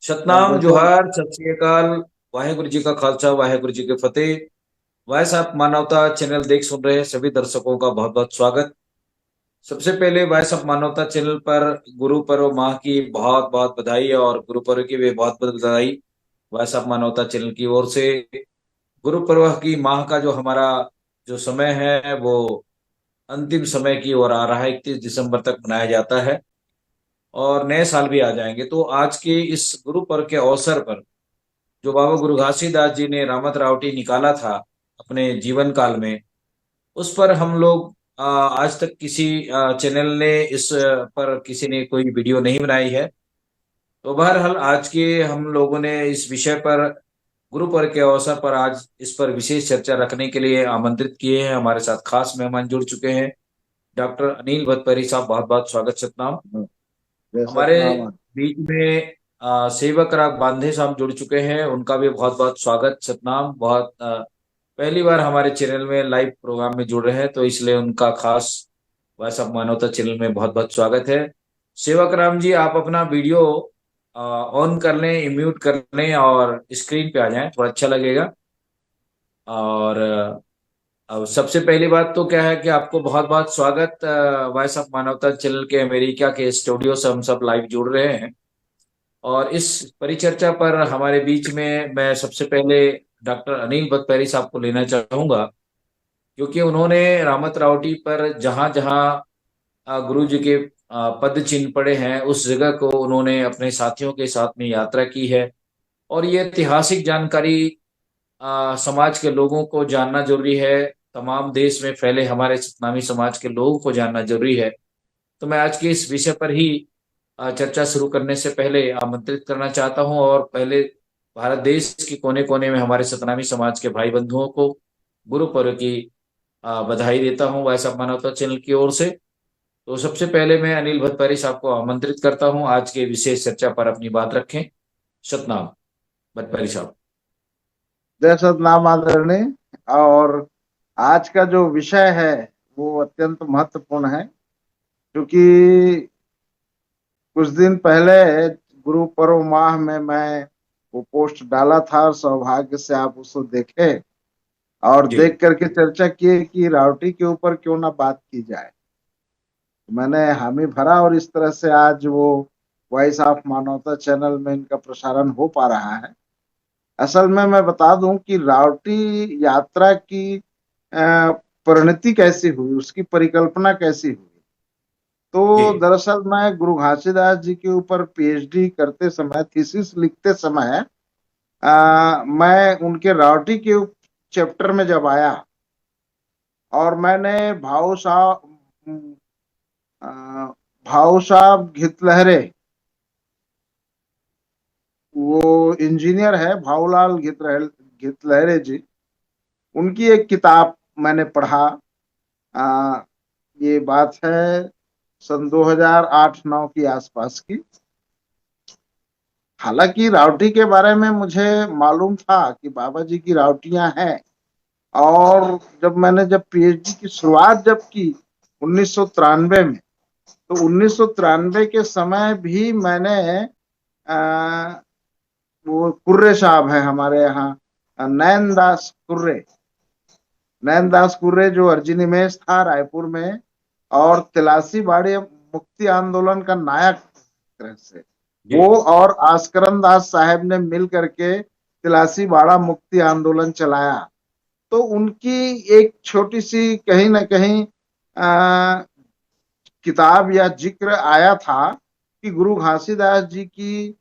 सतनाम देखो। जोहार सत श्री अकाल। वाहेगुरु जी का खालसा वाहेगुरु जी के फतेह। वैसे आप मानवता चैनल देख सुन रहे हैं सभी दर्शकों का बहुत बहुत स्वागत। सबसे पहले वैसे आप मानवता चैनल पर गुरु पर्व माह की बहुत बहुत बधाई और गुरु पर्व की भी बहुत बहुत बधाई। वैसे आप मानवता चैनल की ओर से गुरु पर्व की माह का जो हमारा जो समय है वो अंतिम समय की ओर आ रहा है। 31 दिसंबर तक मनाया जाता है और नए साल भी आ जाएंगे। तो आज के इस गुरु पर्व के अवसर पर जो बाबा गुरु घासीदास जी ने रामत रावटी निकाला था अपने जीवन काल में, उस पर हम लोग आज तक किसी चैनल ने इस पर किसी ने कोई वीडियो नहीं बनाई है। तो बहरहाल आज के हम लोगों ने इस विषय पर गुरु पर्व के अवसर पर आज इस पर विशेष चर्चा रखने के लिए आमंत्रित किए हैं। हमारे साथ खास मेहमान जुड़ चुके हैं। डॉक्टर अनिल भतपरी साहब, बहुत बहुत स्वागत सतनाम। जैसा हमारे नाम बीच में सेवक राग बांधे साहब जुड़ चुके हैं, उनका भी बहुत बहुत स्वागत सतनाम। बहुत पहली बार हमारे चैनल में लाइव प्रोग्राम में जुड़ रहे हैं, तो इसलिए उनका खास वैसा मानवता चैनल में बहुत बहुत स्वागत है। सेवक राम जी, आप अपना वीडियो ऑन कर लें, म्यूट कर लें और स्क्रीन पे आ जाएं, थोड़ा अच्छा लगेगा। और अब सबसे पहली बात तो क्या है कि आपको बहुत बहुत स्वागत। वॉइस ऑफ मानवता चैनल के अमेरिका के स्टूडियो से हम सब लाइव जुड़ रहे हैं। और इस परिचर्चा पर हमारे बीच में मैं सबसे पहले डॉक्टर अनिल भतपैरी साहब को लेना चाहूंगा, क्योंकि उन्होंने रामत रावटी पर जहां जहां गुरु जी के पद चिन्ह पड़े हैं उस जगह को उन्होंने अपने साथियों के साथ में यात्रा की है। और ये ऐतिहासिक जानकारी समाज के लोगों को जानना जरूरी है। तमाम देश में फैले हमारे सतनामी समाज के लोगों को जानना जरूरी है। तो मैं आज के इस विषय पर ही चर्चा शुरू करने से पहले आमंत्रित करना चाहता हूं और पहले भारत देश के कोने कोने में हमारे सतनामी समाज के भाई बंधुओं को गुरु पर्व की बधाई देता हूं वैसा मानवता चैनल की ओर से। तो सबसे पहले मैं अनिल भतपरी साहब को आमंत्रित करता हूं आज के विशेष चर्चा पर अपनी बात रखें। सतनाम भतपरी साहब। जैसा नाम आदरणीय। और आज का जो विषय है वो अत्यंत महत्वपूर्ण है, क्योंकि कुछ दिन पहले गुरु पर्व माह में मैं वो पोस्ट डाला था और सौभाग्य से आप उसको देखे और जी देख करके चर्चा किए कि रावटी के ऊपर क्यों ना बात की जाए। मैंने हामी भरा और इस तरह से आज वो वॉइस ऑफ मानवता चैनल में इनका प्रसारण हो पा रहा है। असल में मैं बता दूं कि रावटी यात्रा की परिणति कैसी हुई, उसकी परिकल्पना कैसी हुई। तो जी दरअसल मैं गुरु घासीदास जी के ऊपर पीएचडी करते समय, थीसिस लिखते समय मैं उनके रावटी के चैप्टर में जब आया और मैंने अ, भाऊ साहब घितलहरे, वो इंजीनियर है भाऊलाल घितलहरे जी, उनकी एक किताब मैंने पढ़ा। आ, ये बात है सन 2008-9 की आसपास की। हालांकि रावटी के बारे में मुझे मालूम था कि बाबा जी की रावटियां हैं। और जब पीएचडी की शुरुआत की 1993 में, तो 1993 के समय भी मैंने आ, वो कुर्रे साहब है हमारे यहाँ, नैन दास कुर्रे, नैन दास कुर्रे जो अर्जुनी में था रायपुर में, और तिलासी बाड़ी मुक्ति आंदोलन का नायक तरह से, जी वो और आस्करन दास साहब ने मिल करके तिलासी बाड़ा मुक्ति आंदोलन चलाया। तो उनकी एक छोटी सी कहीं ना कहीं आ, किताब या जिक्र आया था कि गुरु घासीदास जी की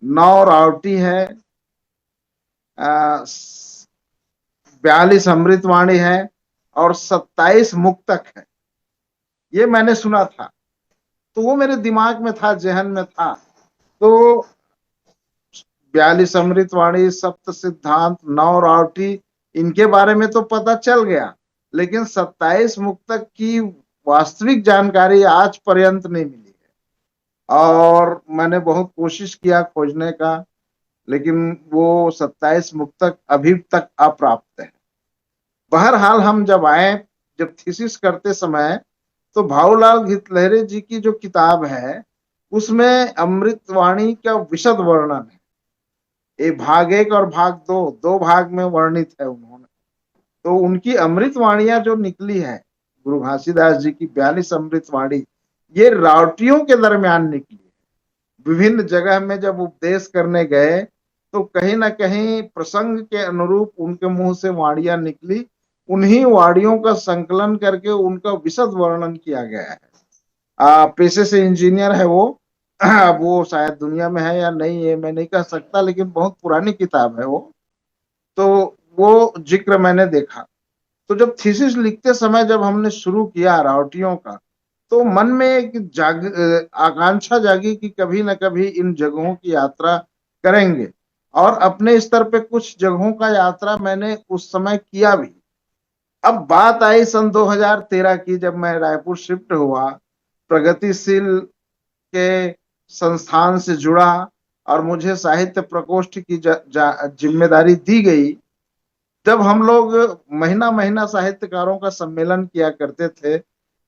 9 रावटी है, 42 अमृतवाणी है और 27 मुक्तक है। ये मैंने सुना था, तो वो मेरे दिमाग में था, जहन में था। तो 42 अमृतवाणी, सप्त सिद्धांत, 9 रावटी, इनके बारे में तो पता चल गया, लेकिन 27 मुक्तक की वास्तविक जानकारी आज पर्यंत नहीं मिली है। और मैंने बहुत कोशिश किया खोजने का, लेकिन वो 27 मुक्तक अभी तक अप्राप्त है। बहरहाल हम जब आए, जब थीसिस करते समय, तो भाऊलाल घितलहरे जी की जो किताब है उसमें अमृतवाणी का विशद वर्णन है। ये भाग एक और भाग दो, दो भाग में वर्णित है उन्होंने। तो उनकी अमृत वाणियां जो निकली है, गुरु घासीदास जी की 42 अमृत वाणी, ये रावटियों के दरमियान निकली। विभिन्न जगह में जब उपदेश करने गए तो कहीं ना कहीं प्रसंग के अनुरूप उनके मुंह से वाणियां निकली। उन्हीं वाणियों का संकलन करके उनका विशद वर्णन किया गया है। पेशे से इंजीनियर है वो। अब वो शायद दुनिया में है या नहीं, ये मैं नहीं कह सकता, लेकिन बहुत पुरानी किताब है वो। तो वो जिक्र मैंने देखा। तो जब थीसिस लिखते समय जब हमने शुरू किया रावटियों का, तो मन में एक आकांक्षा जागी कि कभी न कभी इन जगहों की यात्रा करेंगे। और अपने स्तर पे कुछ जगहों का यात्रा मैंने उस समय किया भी। अब बात आई सन 2013 की, जब मैं रायपुर शिफ्ट हुआ, प्रगतिशील के संस्थान से जुड़ा और मुझे साहित्य प्रकोष्ठ की जिम्मेदारी दी गई। जब हम लोग महीना महीना साहित्यकारों का सम्मेलन किया करते थे,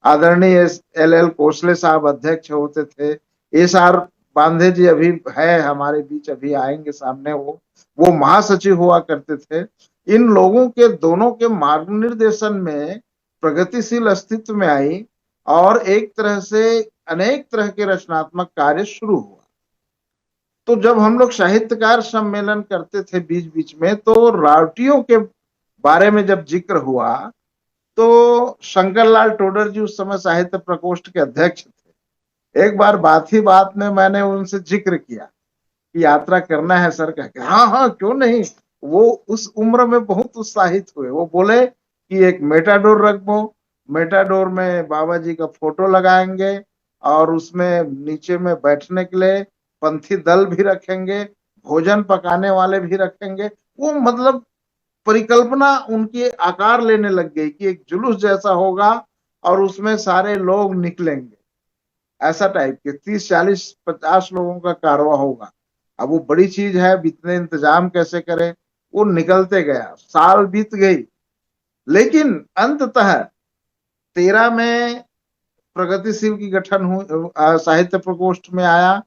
आदरणीय LL कोसले साहब अध्यक्ष होते थे, SR बांधे जी अभी है हमारे बीच, अभी आएंगे सामने, वो महासचिव हुआ करते थे। इन लोगों के दोनों के मार्गनिर्देशन में प्रगतिशील अस्तित्व में आई और एक तरह से अनेक तरह के रचनात्मक कार्य शुरू हुआ। तो जब हम लोग साहित्यकार सम्मेलन करते थे बीच बीच में, तो रावटियों के बारे में जब जिक्र हुआ, तो शंकरलाल टोडर जी उस समय साहित्य प्रकोष्ठ के अध्यक्ष थे। एक बार बात ही बात में मैंने उनसे जिक्र किया कि यात्रा करना है सर, कह के हाँ हाँ क्यों नहीं। वो उस उम्र में बहुत उत्साहित हुए। वो बोले कि एक मेटाडोर रखो, मेटाडोर में बाबा जी का फोटो लगाएंगे और उसमें नीचे में बैठने के लिए पंथी दल भी रखेंगे, भोजन पकाने वाले भी रखेंगे। वो मतलब परिकल्पना उनकी आकार लेने लग गई कि एक जुलूस जैसा होगा और उसमें सारे लोग निकलेंगे, ऐसा टाइप के 30 40 50 लोगों का कारवा होगा। अब वो बड़ी चीज है, इतने इंतजाम कैसे करें। वो निकलते गया, साल बीत गई, लेकिन अंततः 13 में प्रगतिशील की गठन हुई, साहित्य प्रकोष्ठ में आया।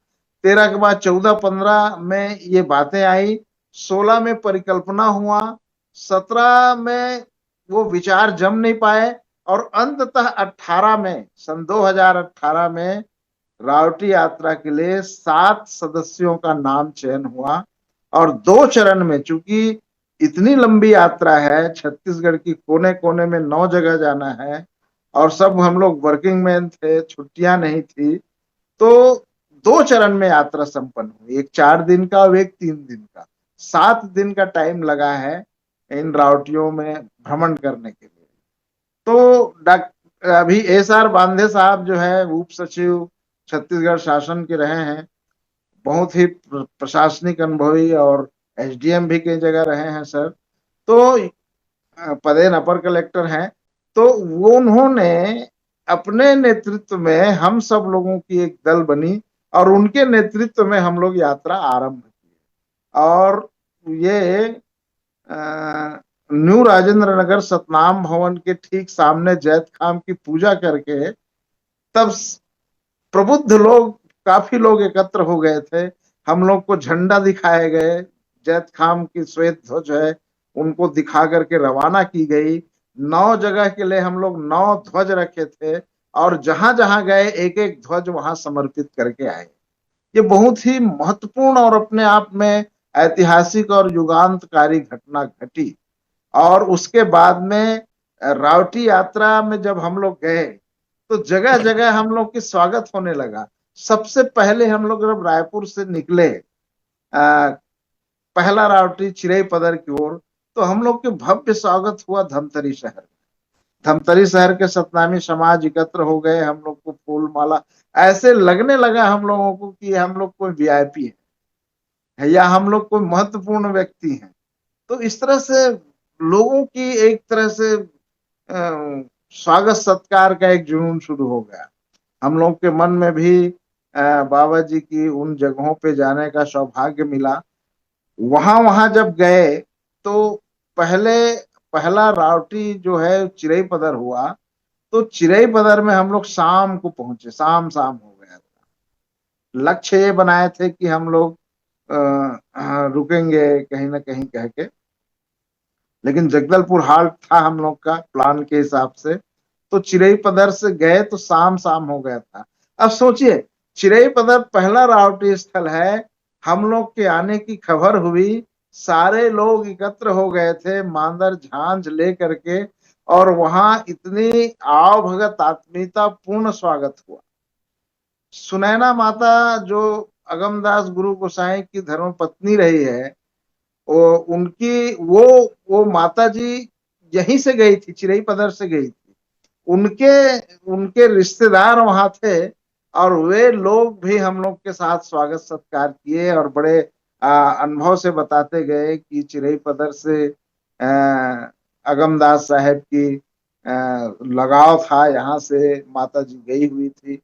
13 के बाद 14 15 में ये बातें आई, 16 में परिकल्पना हुआ, 17 में वो विचार जम नहीं पाए और अंततः 18 में, सन 2018 में रावटी यात्रा के लिए 7 सदस्यों का नाम चयन हुआ। और 2 चरण में, चूंकि इतनी लंबी यात्रा है, छत्तीसगढ़ की कोने कोने में 9 जगह जाना है और सब हम लोग वर्किंग मैन थे, छुट्टियां नहीं थी, तो 2 चरण में यात्रा संपन्न हुई, एक 4 दिन का और एक 3 दिन का। 7 दिन का टाइम लगा है इन रावटियों में भ्रमण करने के लिए। तो अभी SR बांधे साहब जो है उप सचिव छत्तीसगढ़ शासन के रहे हैं, बहुत ही प्रशासनिक अनुभवी, और SDM भी कई जगह रहे हैं सर। तो पदेन अपर कलेक्टर हैं। तो वो उन्होंने अपने नेतृत्व में हम सब लोगों की एक दल बनी और उनके नेतृत्व में हम लोग यात्रा आरंभ की। और ये न्यू राजेंद्र नगर सतनाम भवन के ठीक सामने जैत खाम की पूजा करके, तब प्रबुद्ध लोग, काफी लोग एकत्र हो गए थे। हम लोग को झंडा दिखाए गए, जैत खाम की श्वेत ध्वज है, उनको दिखा करके रवाना की गई। 9 जगह के लिए हम लोग 9 ध्वज रखे थे और जहां जहां गए एक एक ध्वज वहां समर्पित करके आए। ये बहुत ही महत्वपूर्ण और अपने आप में ऐतिहासिक और युगांतकारी घटना घटी। और उसके बाद में रावटी यात्रा में जब हम लोग गए, तो जगह जगह हम लोग की स्वागत होने लगा। सबसे पहले हम लोग जब रायपुर से निकले, पहला रावटी चिरई पदर की ओर, तो हम लोग के भव्य स्वागत हुआ धमतरी शहर। धमतरी शहर के सतनामी समाज एकत्र हो गए, हम लोग को फूल माला, ऐसे लगने लगा हम लोगों को कि हम लोग कोई VIP है या हम लोग कोई महत्वपूर्ण व्यक्ति हैं। तो इस तरह से लोगों की एक तरह से स्वागत सत्कार का एक जुनून शुरू हो गया। हम लोग के मन में भी बाबा जी की उन जगहों पे जाने का सौभाग्य मिला। वहां वहां जब गए तो पहले पहला रावटी जो है चिरई पदर हुआ, तो चिरई पदर में हम लोग शाम को पहुंचे, शाम शाम हो गया था। लक्ष्य ये बनाए थे कि हम लोग रुकेंगे कहीं ना कहीं कह के। लेकिन जगदलपुर हाल्ट था हम लोग का प्लान के हिसाब से। तो चिरई पदर से गए तो शाम शाम हो गया था। अब सोचिए, चिरई पदर पहला रावटी स्थल है, हम लोग के आने की खबर हुई, सारे लोग एकत्र हो गए थे मांदर झांझ ले करके, और वहां इतनी आओ भगत आत्मीयता पूर्ण स्वागत हुआ। सुनैना माता जो अगमदास गुरु गोसाई की धर्म पत्नी रही है, वो उनकी वो माता जी यहीं से गई थी, चिरई पदर से गई थी। उनके उनके रिश्तेदार वहां थे, और वे लोग भी हम लोग के साथ स्वागत सत्कार किए, और बड़े अनुभव से बताते गए कि चिरई पदर से अगमदास साहब की लगाव था, यहाँ से माता जी गई हुई थी।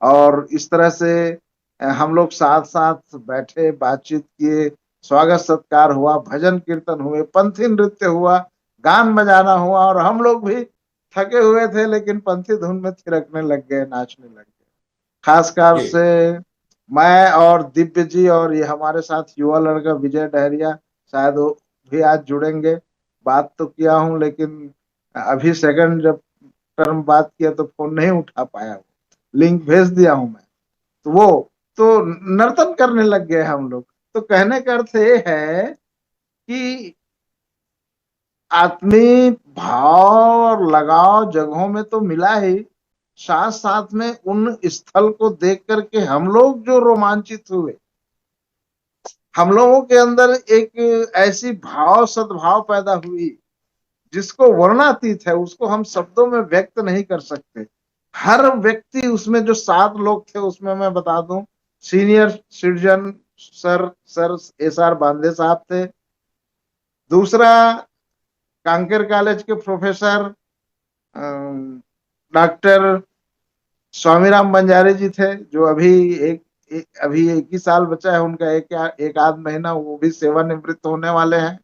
और इस तरह से हम लोग साथ साथ बैठे, बातचीत किए, स्वागत सत्कार हुआ, भजन कीर्तन हुए, पंथी नृत्य हुआ, गान बजाना हुआ, और हम लोग भी थके हुए थे लेकिन पंथी धुन में थिरकने लग गए, नाचने लग गए। खासकर जी। से मैं और दिव्य जी, और ये हमारे साथ युवा लड़का विजय डहरिया, शायद वो भी आज जुड़ेंगे। बात तो किया हूँ लेकिन अभी सेकंड जब टर्म बात किया तो फोन नहीं उठा पाया, लिंक भेज दिया हूं मैं। तो वो तो नर्तन करने लग गए हम लोग। तो कहने का अर्थ ये है कि आत्मीय भाव और लगाव जगहों में तो मिला ही, साथ साथ में उन स्थल को देख करके हम लोग जो रोमांचित हुए, हम लोगों के अंदर एक ऐसी भाव सद्भाव पैदा हुई जिसको वर्णातीत है, उसको हम शब्दों में व्यक्त नहीं कर सकते। हर व्यक्ति उसमें, जो 7 लोग थे उसमें मैं बता दूं, senior citizen sir S R बांदे साहब थे। दूसरा, कांकेर कॉलेज के प्रोफेसर डॉक्टर स्वामीराम बंजारे जी थे, जो अभी एक ही साल बचा है उनका, एक आध महीना, वो भी सेवानिवृत्त होने वाले हैं।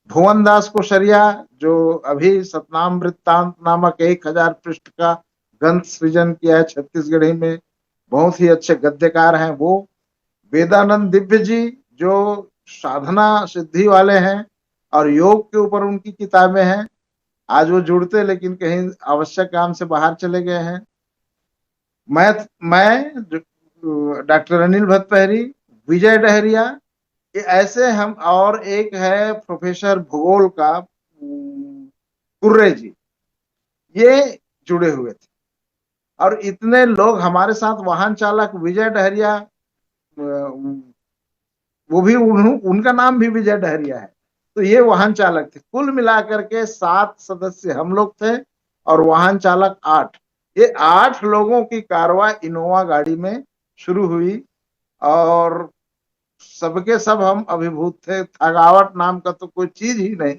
भुवन दास कोशरिया, जो अभी सतनाम वृत्तांत नामक 1000 पृष्ठ का ग्रंथ सृजन किया है छत्तीसगढ़ी में, बहुत ही अच्छे गद्यकार हैं वो। वेदानंद दिव्य जी, जो साधना सिद्धि वाले हैं और योग के ऊपर उनकी किताबें हैं। आज वो जुड़ते लेकिन कहीं आवश्यक काम से बाहर चले गए हैं। मैं डॉक्टर अनिल भतपहरी, विजय डहरिया, ये ऐसे हम, और एक है प्रोफेसर भूगोल का कुर्रे जी, ये जुड़े हुए थे। और इतने लोग हमारे साथ, वाहन चालक विजय डहरिया, वो भी उनका नाम भी विजय डहरिया है, तो ये वाहन चालक थे। कुल मिलाकर के 7 सदस्य हम लोग थे, और वाहन चालक 8। ये 8 लोगों की कारवां इनोवा गाड़ी में शुरू हुई, और सबके सब हम अभिभूत थे। थकावट नाम का तो कोई चीज ही नहीं,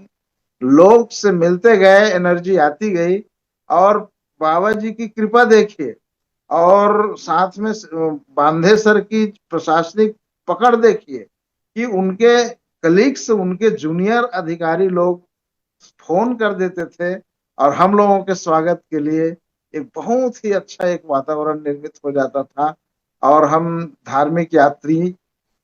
लोग से मिलते गए, एनर्जी आती गई। और बाबा जी की कृपा देखिए, और साथ में बांधे सर की प्रशासनिक पकड़ देखिए, कि उनके कलीग्स, उनके जूनियर अधिकारी लोग फोन कर देते थे, और हम लोगों के स्वागत के लिए एक बहुत ही अच्छा एक वातावरण निर्मित हो जाता था। और हम धार्मिक यात्री,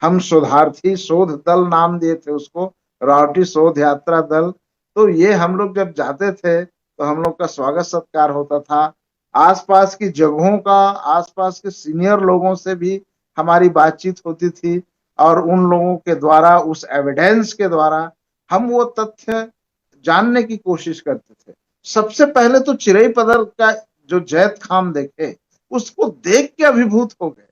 हम शोधार्थी, शोध दल नाम दिए थे उसको, रावटी शोध यात्रा दल। तो ये हम लोग जब जाते थे तो हम लोग का स्वागत सत्कार होता था। आसपास की जगहों का, आसपास के सीनियर लोगों से भी हमारी बातचीत होती थी, और उन लोगों के द्वारा, उस एविडेंस के द्वारा हम वो तथ्य जानने की कोशिश करते थे। सबसे पहले तो चिरई पदर का जो जैत खाम देखे, उसको देख के अभिभूत हो गए।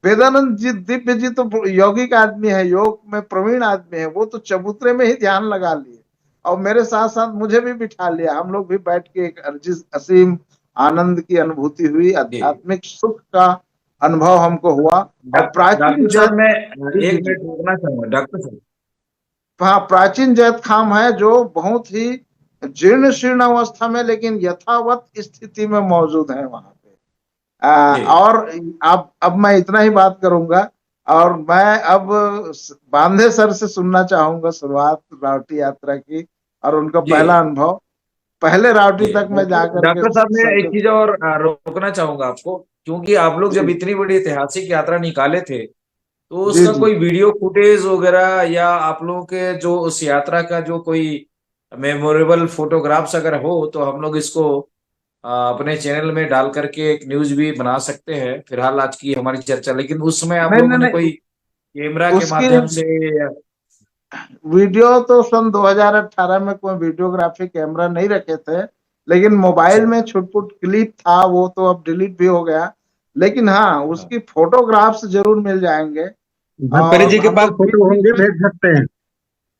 वेदानंद जी दिव्य जी तो यौगिक आदमी है, योग में प्रवीण आदमी है, वो तो चबूतरे में ही ध्यान लगा लिए, और मेरे साथ साथ मुझे भी बिठा लिया। हम लोग भी बैठ के एक असीम आनंद की अनुभूति हुई, जी। आध्यात्मिक सुख का अनुभव हमको हुआ। और प्राचीन डॉक्टर साहब, जैत, मैं जी जी एक जी, मिनट रुकना चाहूंगा डॉक्टर साहब। हाँ, प्राचीन जैत खाम है जो बहुत ही जीर्ण शीर्ण अवस्था में लेकिन यथावत स्थिति में मौजूद है वहां पे। जी। और अब मैं इतना ही बात करूंगा, और मैं अब बांधे सर से सुनना चाहूंगा शुरुआत रावटी यात्रा की, और उनका जी। पहला अनुभव। पहले रावटी जी। तक मैं जाकर के डॉक्टर साहब, मैं सर एक के, चीज और रोकना चाहूंगा आपको, क्योंकि आप लोग जब जी इतनी बड़ी ऐतिहासिक यात्रा निकाले थे, तो जी उसका जी। कोई वीडियो फुटेज वगैरह या आप लोगों के जो उस यात्रा का जो कोई मेमोरेबल फोटोग्राफ्स अगर हो तो हम लोग इसको अपने चैनल में डाल करके एक न्यूज भी बना सकते हैं। फिलहाल आज की हमारी चर्चा, लेकिन उस समय आप नहीं नहीं लोगों ने नहीं, कोई कैमरा के उसकी माध्यम से वीडियो तो सन 2018 में कोई वीडियोग्राफी कैमरा नहीं रखे थे, लेकिन अच्छा। मोबाइल में छुटपुट क्लिप था, वो तो अब डिलीट भी हो गया। लेकिन हाँ, हाँ उसकी फोटोग्राफ्स जरूर मिल जाएंगे। धनपरी जी और के हम पास लोग बीच फोटो बीच होंगे, में, भेज सकते हैं।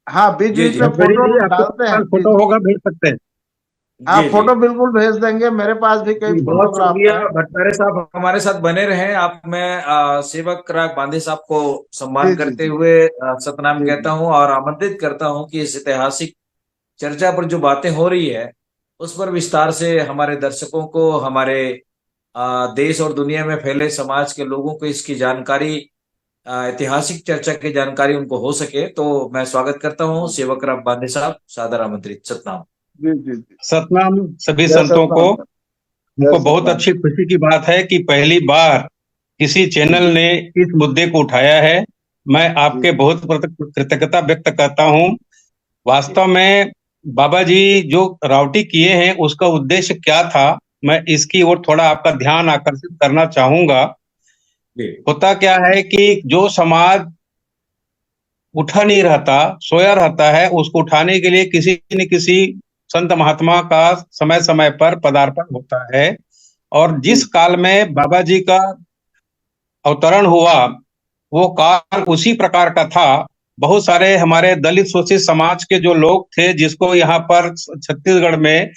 हाँ, बीच जी बीच जी में धनपरी फोटो जी, आपके डालते हैं। पास जी फोटो जी। होगा, भेज सकते हैं। हाँ, जी जी फोटो बिल्कुल भेज देंगे, मेरे पास भी कई जी। बहुत फोटोग्राफ्स शुक्रिया हैं। भट्टारे साहब, हमारे साथ बने रहें आप। मैं सेवक राग बांधे साहब को जी सम्मान जी करते जी हुए सतनाम जी कहता जी हूं और आमंत्रित करता हूं कि इस ऐतिहासिक चर्चा पर जो बातें हो रही है उस पर विस्तार से हमारे दर्शकों को, हमारे देश और दुनिया में फैले समाज के लोगों को इसकी जानकारी, ऐतिहासिक चर्चा की जानकारी उनको हो सके। तो मैं स्वागत करता हूं सेवक राग बांधे साहब, सादर आमंत्रित। सतनाम। जी जी जी। सतनाम सभी जय संतों को। सतनाम सर। जय हमको बहुत सतनाम। अच्छी खुशी की बात है कि पहली बार किसी जी चैनल ने इस मुद्दे को उठाया है। मैं जी आपके बहुत कृतज्ञता व्यक्त करता हूँ। जी वास्तव में बाबा जी जो राउटी किए हैं उसका उद्देश्य क्या था, मैं इसकी ओर थोड़ा आपका ध्यान आकर्षित करना चाहूंगा। जी होता क्या है कि जो समाज उठा नहीं रहता, सोया रहता है, उसको उठाने के लिए किसी न किसी संत महात्मा का समय समय पर पदार्पण होता है। और जी जिस काल में बाबा जी का अवतरण हुआ, वो काल उसी प्रकार का था। बहुत सारे हमारे दलित शोषित समाज के जो लोग थे, जिसको यहाँ पर छत्तीसगढ़ में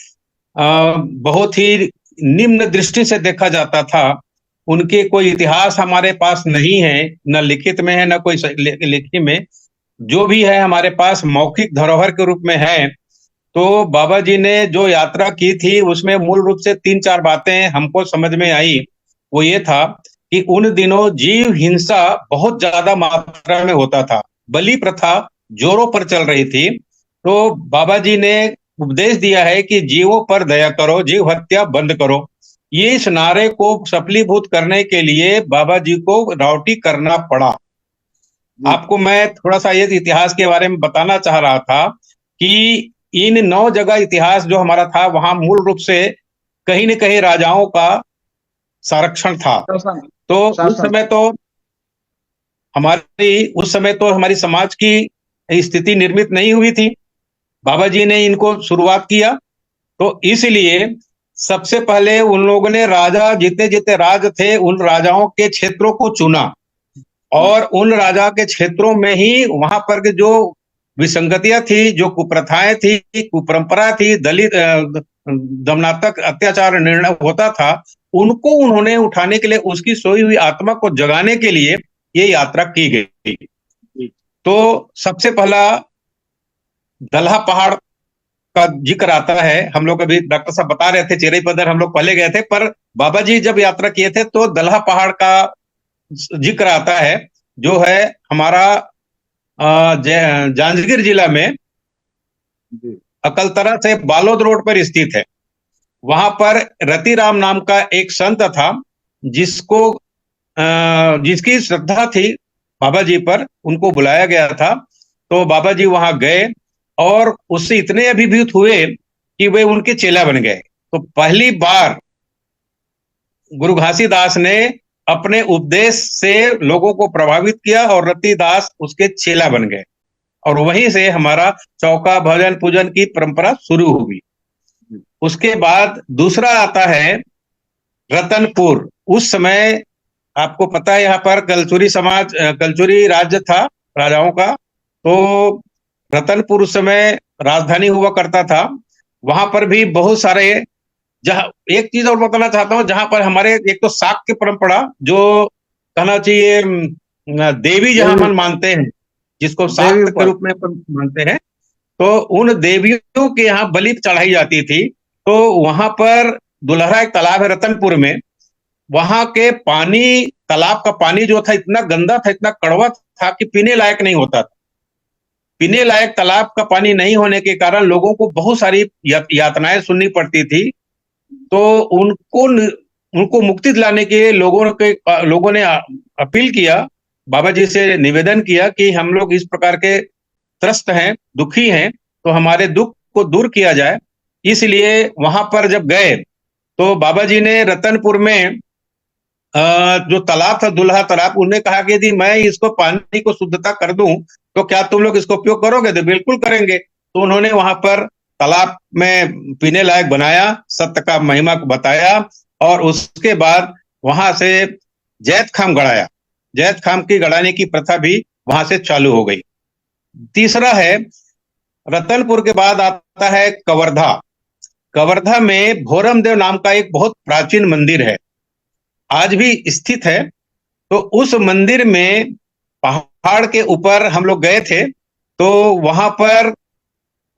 बहुत ही निम्न दृष्टि से देखा जाता था, उनके कोई इतिहास हमारे पास नहीं है, न लिखित में है, न कोई लिखी में। जो भी है हमारे पास मौखिक धरोहर के रूप में है। तो बाबा जी ने जो यात्रा की थी उसमें मूल रूप से तीन चार बातें हमको समझ में आई। वो ये था कि उन दिनों जीव हिंसा बहुत ज्यादा मात्रा में होता था, बलि प्रथा जोरों पर चल रही थी। तो बाबा जी ने उपदेश दिया है कि जीवों पर दया करो, जीव हत्या बंद करो। ये इस नारे को सफलीभूत करने के लिए बाबा जी को राउटी करना पड़ा। जी आपको मैं थोड़ा सा ये इतिहास के बारे में बताना चाह रहा था कि इन 9 जगह इतिहास जो हमारा था, वहां मूल रूप से कहीं न कहीं राजाओं का संरक्षण था। शासन। तो शासन। उस समय तो हमारी समाज की स्थिति निर्मित नहीं हुई थी। बाबा जी ने इनको शुरुआत किया। तो इसलिए सबसे पहले उन लोगों ने राजा, जितने जितने राज थे, उन राजाओं के क्षेत्रों को चुना। और उन राजा के क्षेत्रों में ही वहां पर के जो विसंगतियां थी, जो कुप्रथाएं थी, कुपरंपरा थी, दलित दमनात्मक अत्याचार निर्णय होता था, उनको उन्होंने उठाने के लिए, उसकी सोई हुई आत्मा को जगाने के लिए ये यात्रा की गई। जी तो सबसे पहला दलहा पहाड़ का जिक्र आता है। हम लोग अभी डॉक्टर साहब बता रहे थे, चिरई पदर हम लोग पहले गए थे, पर बाबा जी जब यात्रा किए थे तो दलहा पहाड़ का जिक्र आता है, जो है हमारा जांजगीर जिला में जी अकलतरा से बालोद रोड पर स्थित है। वहां पर रतिराम नाम का एक संत था, जिसको जिसकी श्रद्धा थी बाबा जी पर, उनको बुलाया गया था। तो बाबा जी वहां गए और उससे इतने अभिभूत हुए कि वे उनके चेला बन गए। तो पहली बार गुरु घासीदास ने अपने उपदेश से लोगों को प्रभावित किया और रतिदास उसके चेला बन गए। और वहीं से हमारा चौका भजन पूजन की परंपरा शुरू हुई। उसके बाद दूसरा आता है रतनपुर। उस समय आपको पता है यहाँ पर कलचुरी समाज, कलचुरी राज्य था राजाओं का। तो रतनपुर उस समय राजधानी हुआ करता था। वहां पर भी बहुत सारे, जहाँ एक चीज और बताना चाहता हूँ, जहां पर हमारे एक तो शाक्य परंपरा, जो कहना चाहिए देवी जहां देवी मन मानते हैं, जिसको देवी शाक्त के उपासना। रूप में अपन मानते हैं, तो उन देवियों के यहाँ बलि चढ़ाई जाती थी। तो वहां पर दुल्हरा एक तालाब है रतनपुर में। वहां के पानी, तालाब का पानी जो था, इतना गंदा था, इतना कड़वा था कि पीने लायक नहीं होता था। पीने लायक तालाब का पानी नहीं होने के कारण लोगों को बहुत सारी यातनाएं सुननी पड़ती थी। तो उनको उनको मुक्ति दिलाने के लिए लोगों ने अपील किया बाबा जी से निवेदन किया कि हम लोग इस प्रकार के त्रस्त हैं, दुखी हैं, तो हमारे दुख को दूर किया जाए। इसलिए वहां पर जब गए तो बाबा जी ने रतनपुर में जो तालाब था, दुल्हा तालाब, उन्हें कहा कि यदि मैं इसको पानी को शुद्धता कर दूं तो क्या तुम लोग इसको उपयोग करोगे? तो बिल्कुल करेंगे। तो उन्होंने वहां पर तालाब में पीने लायक बनाया, सत्य का महिमा को बताया, और उसके बाद वहां से जैत खाम गड़ाया। जैत खाम की गड़ाने की प्रथा भी वहां से चालू हो गई। तीसरा है, रतनपुर के बाद आता है कवर्धा। कवर्धा में भोरम देव नाम का एक बहुत प्राचीन मंदिर है, आज भी स्थित है। तो उस मंदिर में पहाड़ के ऊपर हम लोग गए थे। तो वहां पर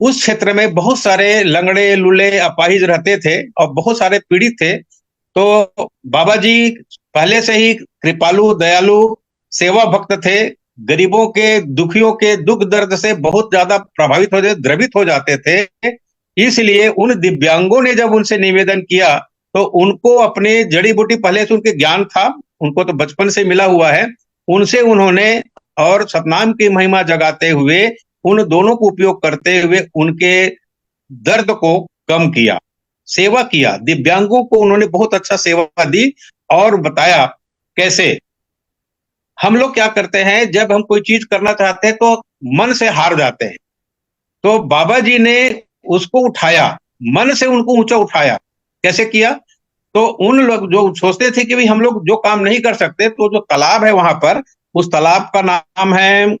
उस क्षेत्र में बहुत सारे लंगड़े लूले अपाहिज रहते थे और बहुत सारे पीड़ित थे। तो बाबा जी पहले से ही कृपालु, दयालु, सेवा भक्त थे। गरीबों के, दुखियों के दुख दर्द से बहुत ज्यादा प्रभावित हो जाते, द्रवित हो जाते थे। इसलिए उन दिव्यांगों ने जब उनसे निवेदन किया तो उनको अपने जड़ी बूटी, पहले से उनके ज्ञान था, उनको तो बचपन से मिला हुआ है, उनसे उन्होंने और सतनाम की महिमा जगाते हुए उन दोनों को उपयोग करते हुए उनके दर्द को कम किया, सेवा किया। दिव्यांगों को उन्होंने बहुत अच्छा सेवा दी और बताया कैसे। हम लोग क्या करते हैं, जब हम कोई चीज करना चाहते हैं तो मन से हार जाते हैं। तो बाबा जी ने उसको उठाया, मन से उनको ऊंचा उठाया। कैसे किया? तो उन लोग जो सोचते थे कि भाई हम लोग जो काम नहीं कर सकते, तो जो तालाब है वहां पर, उस तालाब का नाम है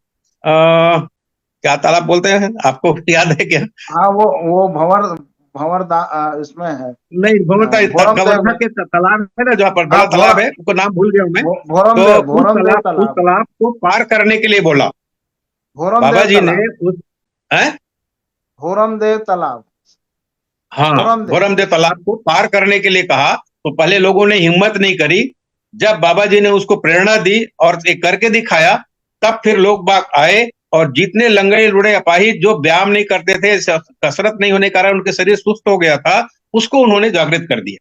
क्या तालाब बोलते हैं, आपको याद है क्या? हाँ, वो भंवर भंवर इसमें है। नहीं, भवता भोरम देव कवर्धा में। के तालाब है ना, जहाँ पर हाँ, बड़ा तालाब है, उसको नाम भूल गया हूं मैं। भोरम तो देव, उस भोरम देव तालाब उस तालाब। तालाब को पार करने के लिए बोला भोरम बाबा देव जी ने। तालाब। उस हैं? भोरम देव तालाब। हाँ, भोरम देव। भोरमदेव तालाब को पार करने के लिए कहा। तो पहले लोगों ने हिम्मत नहीं करी। जब बाबा जी ने उसको प्रेरणा दी और एक करके दिखाया, तब फिर लोग बाग आए, और जितने लंगड़े लुड़े अपाहिज जो व्यायाम नहीं करते थे, कसरत नहीं होने के कारण उनके शरीर सुस्त हो गया था, उसको उन्होंने जागृत कर दिया।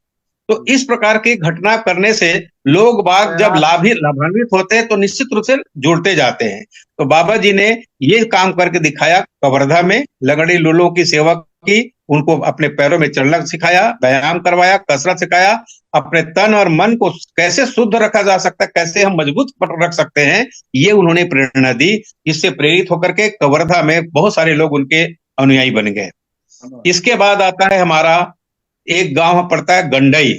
तो इस प्रकार की घटना करने से लोग बाग जब प्रयास। लाभान्वित होते हैं तो निश्चित रूप से जुड़ते जाते हैं। तो बाबा जी ने ये काम करके दिखाया, कवर्धा में लंगड़ी लूलों की सेवा की, उनको अपने पैरों में चलना सिखाया, व्यायाम करवाया, कसरत सिखाया, अपने तन और मन को कैसे शुद्ध रखा जा सकता है, कैसे हम मजबूत रख सकते हैं, ये उन्होंने प्रेरणा दी। इससे प्रेरित होकर के कवर्धा में बहुत सारे लोग उनके अनुयायी बन गए। इसके बाद आता है हमारा एक गांव पड़ता है गंडई।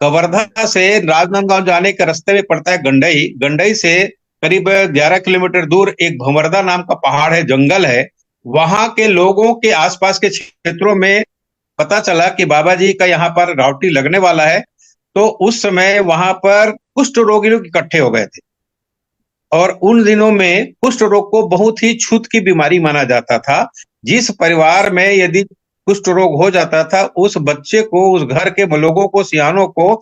कवर्धा से राजनांदगांव जाने के रास्ते में पड़ता है गंडई। गंडई से करीब 11 किलोमीटर दूर एक भंवरदा नाम का पहाड़ है, जंगल है। वहां के लोगों के आसपास के क्षेत्रों में पता चला कि बाबा जी का यहाँ पर रावटी लगने वाला है। तो उस समय वहां पर कुष्ठ रोगी लोग इकट्ठे हो गए थे, और उन दिनों में कुष्ठ रोग को बहुत ही छूत की बीमारी माना जाता था। जिस परिवार में यदि कुष्ठ रोग हो जाता था, उस बच्चे को, उस घर के लोगों को, सियानों को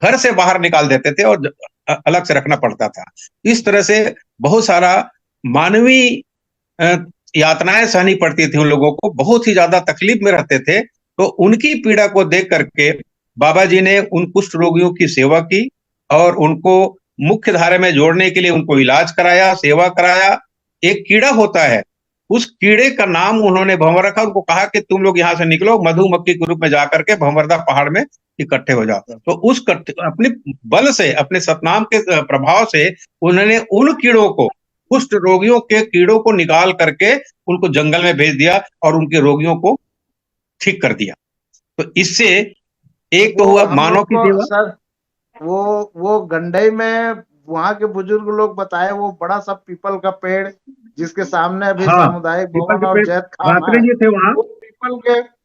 घर से बाहर निकाल देते थे और अलग से रखना पड़ता था। इस तरह से बहुत सारा मानवीय यातनाएं सहनी पड़ती थी उन लोगों को, बहुत ही ज्यादा तकलीफ में रहते थे। तो उनकी पीड़ा को देख करके बाबा जी ने उन कुष्ठ रोगियों की सेवा की और उनको मुख्य धारा में जोड़ने के लिए उनको इलाज कराया, सेवा कराया। एक कीड़ा होता है, उस कीड़े का नाम उन्होंने भंवर रखा। उनको कहा कि तुम लोग यहाँ से निकलो, मधुमक्खी के रूप में जाकर के भंवरदा पहाड़ में इकट्ठे हो जाओ। तो उस अपने बल से, अपने सतनाम के प्रभाव से उन्होंने उन कीड़ों को, कुष्ठ रोगियों के कीड़ों को निकाल करके उनको जंगल में भेज दिया और उनके रोगियों को ठीक कर दिया। तो इससे एक तो हुआ हम मानव लोग की को सेवा। सर, वो गंडई में वहां के बुजुर्ग लोग बताए, वो बड़ा सा पीपल का पेड़ जिसके सामने अभी हाँ, सामुदायिक पीपल भवन के और पेड़, जैत खाम रात्रि है। जी थे वहां, वो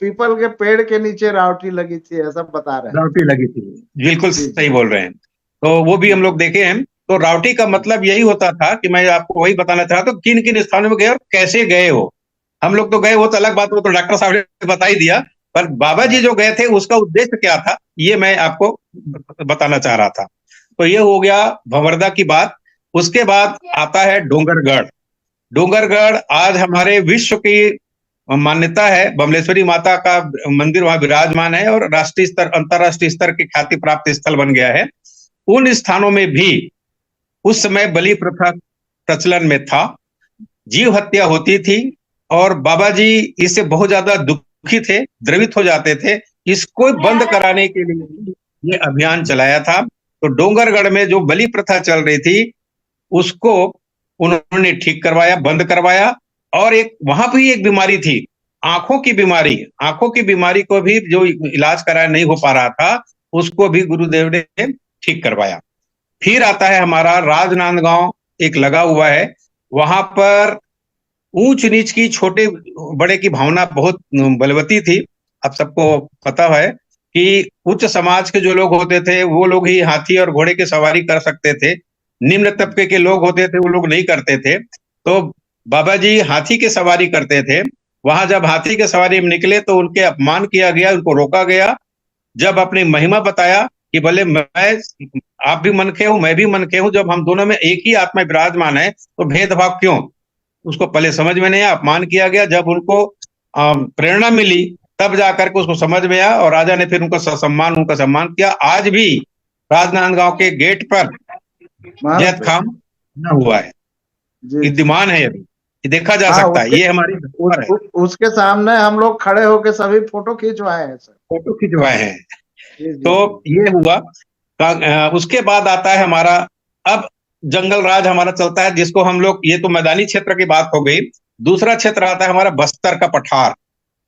पीपल के पेड़ के नीचे रावटी लगी थी, ऐसा बता रहे हैं। रावटी लगी थी। बिल्कुल जी सही जी बोल रहे हैं। तो वो भी हम लोग देखे हैं। तो रावटी का मतलब यही होता था कि मैं आपको वही बताना चाहता हूँ, किन किन स्थानों में गए और कैसे गए हो। हम लोग तो गए, वो तो अलग बात, वो तो डॉक्टर साहब ने बता ही दिया। पर बाबा जी जो गए थे उसका उद्देश्य क्या था, ये मैं आपको बताना चाह रहा था। तो ये हो गया भंवरदा की बात। उसके बाद आता है डोंगरगढ़। डोंगरगढ़ आज हमारे विश्व की मान्यता है, बमलेश्वरी माता का मंदिर वहां विराजमान है और राष्ट्रीय स्तर, अंतरराष्ट्रीय स्तर के ख्याति प्राप्त स्थल बन गया है। उन स्थानों में भी उस समय बलि प्रथा प्रचलन में था, जीव हत्या होती थी, और बाबा जी इससे बहुत ज्यादा दुखी थे, द्रवित हो जाते थे। इसको बंद कराने के लिए ये अभियान चलाया था। तो डोंगरगढ़ में जो बलि प्रथा चल रही थी उसको उन्होंने ठीक करवाया, बंद करवाया। और एक वहां भी एक बीमारी थी, आंखों की बीमारी। आंखों की बीमारी को भी जो इलाज कराया नहीं हो पा रहा था, उसको भी गुरुदेव ने ठीक करवाया। फिर आता है हमारा राजनांदगांव, एक लगा हुआ है। वहां पर ऊंच नीच की, छोटे बड़े की भावना बहुत बलवती थी। अब सबको पता है कि उच्च समाज के जो लोग होते थे वो लोग ही हाथी और घोड़े की सवारी कर सकते थे, निम्न तबके के लोग होते थे वो लोग नहीं करते थे। तो बाबा जी हाथी की सवारी करते थे। वहां जब हाथी की सवारी में निकले तो उनके अपमान किया गया, उनको रोका गया। जब अपनी महिमा बताया कि भले मैं, आप भी मनखे हूं, मैं भी मनखे हूं, जब हम दोनों में एक ही आत्मा विराजमान है तो भेदभाव क्यों? उसको पहले समझ में नहीं आया, अपमान किया गया। जब उनको प्रेरणा मिली तब जाकर के उसको समझ में आया, और राजा ने फिर उनका सम्मान, उनका सम्मान किया। आज भी राजनांदगांव के गेट पर जैत खाम बना हुआ है, जी जी। विद्यमान है, अभी ये देखा जा हाँ, सकता है। ये हमारी धरोहर है, उसके सामने हम लोग खड़े होके सभी फोटो खिंचवाए हैं सर। फोटो खिंचवाए हैं। जी जी तो ये हुआ। उसके बाद आता है हमारा, अब जंगल राज हमारा चलता है, जिसको हम लोग, ये तो मैदानी क्षेत्र की बात हो गई। दूसरा क्षेत्र आता है हमारा बस्तर का पठार।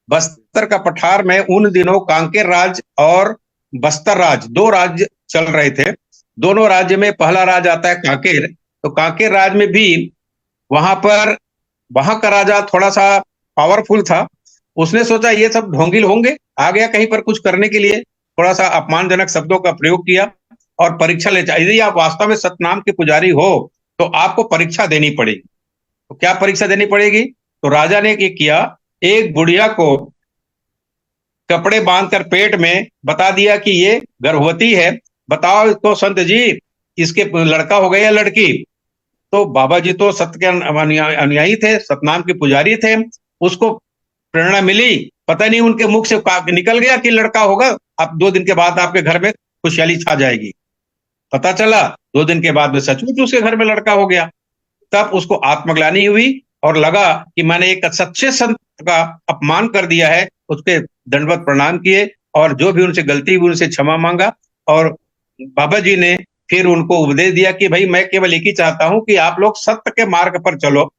बस्तर का पठार में उन दिनों कांकेर राज और बस्तर राज, दो राज्य चल रहे थे। दोनों राज्य में पहला राज आता है कांकेर। तो कांकेर राज में भी वहां पर, वहां का राजा थोड़ा सा पावरफुल था। उसने सोचा ये सब ढोंगिल होंगे, आ गया कहीं पर कुछ करने के लिए, थोड़ा सा अपमानजनक शब्दों का प्रयोग किया और परीक्षा ले। यदि आप वास्तव में सतनाम के पुजारी हो तो आपको परीक्षा देनी पड़ेगी। तो क्या परीक्षा देनी पड़ेगी? तो राजा ने ये किया, एक बुढ़िया को कपड़े बांधकर पेट में बता दिया कि ये गर्भवती है, बताओ तो संत जी इसके लड़का हो गया या लड़की? तो बाबा जी तो सत्य के अनुयायी थे, सतनाम के पुजारी थे। उसको प्रेरणा मिली, पता नहीं उनके मुख से निकल गया कि लड़का होगा, अब 2 दिन के बाद आपके घर में खुशहाली छा जाएगी। पता चला 2 दिन के बाद में सचमुच उसके घर में लड़का हो गया। तब उसको आत्मग्लानि हुई और लगा कि मैंने एक सच्चे संत का अपमान कर दिया है। उसके दंडवत प्रणाम किए और जो भी उनसे गलती हुई उनसे क्षमा मांगा। और बाबा जी ने फिर उनको उपदेश दिया कि भाई मैं केवल एक ही चाहता हूं कि आप लोग सत्य के मार्ग पर चलो,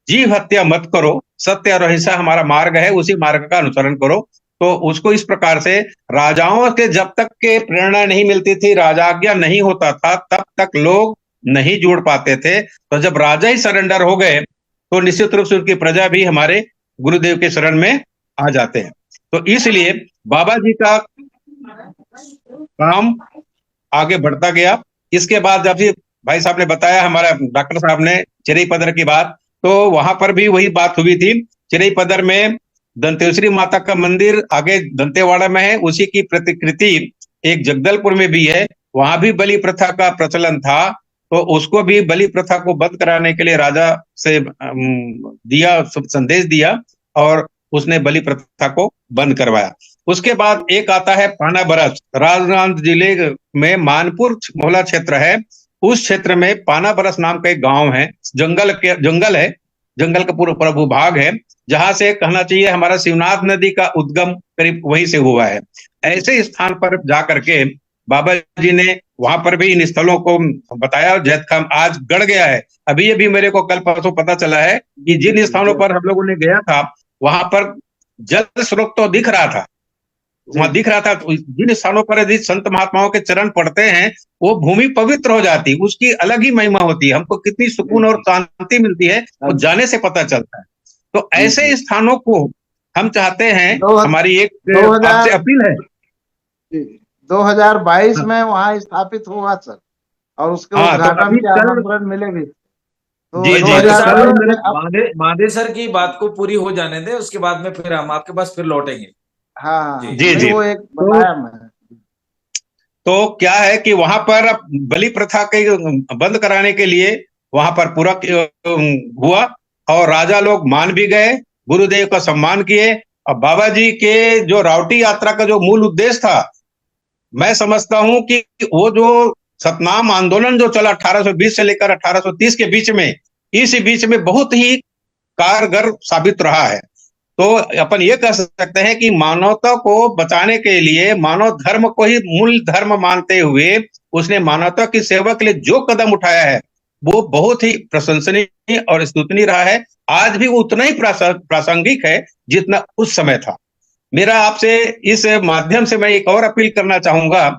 जीव हत्या मत करो, सत्य और अहिंसा हमारा मार्ग है, उसी मार्ग का अनुसरण करो। तो उसको इस प्रकार से, राजाओं के जब तक के प्रेरणा नहीं मिलती थी, राजाज्ञा नहीं होता था, तब तक लोग नहीं जुड़ पाते थे। तो जब राजा ही सरेंडर हो गए तो निश्चित रूप से उनकी प्रजा भी हमारे गुरुदेव के शरण में आ जाते हैं। तो इसलिए बाबा जी का काम आगे बढ़ता गया। इसके बाद जब भाई साहब ने बताया, हमारा डॉक्टर साहब ने, चिरई पदर की बात, तो वहां पर भी वही बात हुई थी। चिरई पदर में दंतेश्वरी माता का मंदिर आगे दंतेवाड़ा में है, उसी की प्रतिकृति एक जगदलपुर में भी है, वहां भी बलि प्रथा का प्रचलन था। तो उसको भी बलि प्रथा को बंद कराने के लिए राजा से दिया संदेश दिया और उसने बलि प्रथा को बंद करवाया। उसके बाद एक आता है पाना बरस, राजनांद जिले में मानपुर मोहल्ला क्षेत्र है। उस क्षेत्र में पाना बरस नाम का एक गांव है, जंगल है, जंगल का पूरा भूभाग है, जहां से कहना चाहिए हमारा शिवनाथ नदी का उद्गम करीब वहीं से हुआ है। ऐसे स्थान पर जाकर के बाबा जी ने वहां पर भी इन स्थलों को बताया। जैत खाम आज गड़ गया है। अभी मेरे को कल परसों पता चला है कि जिन स्थानों पर हम लोगों ने गया था वहां पर जल स्रोत तो दिख रहा था, वहां दिख रहा था। जिन स्थानों पर यदि संत महात्माओं के चरण पड़ते हैं वो भूमि पवित्र हो जाती, उसकी अलग ही महिमा होती है। हमको कितनी सुकून और शांति मिलती है वो जाने से पता चलता है। तो ऐसे स्थानों को हम चाहते हैं, हमारी एक आपसे अपील है, 2022 में वहां स्थापित होगा सर, और उसके उद्घाटन के आमंत्रण मिलेंगे। तो जी जी, माधे सर की बात को पूरी हो जाने दे, उसके बाद में फिर हम आपके पास फिर लौटेंगे। हाँ जी जी, वो एक बताया मैं। तो क्या है कि वहां पर बलि प्रथा के बंद कराने के लिए वहां पर पूरा हुआ और राजा लोग मान भी गए, गुरुदेव का सम्मान किए। और बाबा जी के जो रावटी यात्रा का जो मूल उद्देश्य था, मैं समझता हूं कि वो जो सतनाम आंदोलन जो चला 1820 से लेकर 1830 के बीच में, इस बीच में बहुत ही कारगर साबित रहा है। तो अपन ये कह सकते हैं कि मानवता को बचाने के लिए, मानव धर्म को ही मूल धर्म मानते हुए उसने मानवता की सेवा के लिए जो कदम उठाया है वो बहुत ही प्रशंसनीय और स्तुति रहा है। आज भी वो उतना ही प्रासंगिक है जितना उस समय था। मेरा आपसे इस माध्यम से मैं एक और अपील करना चाहूंगा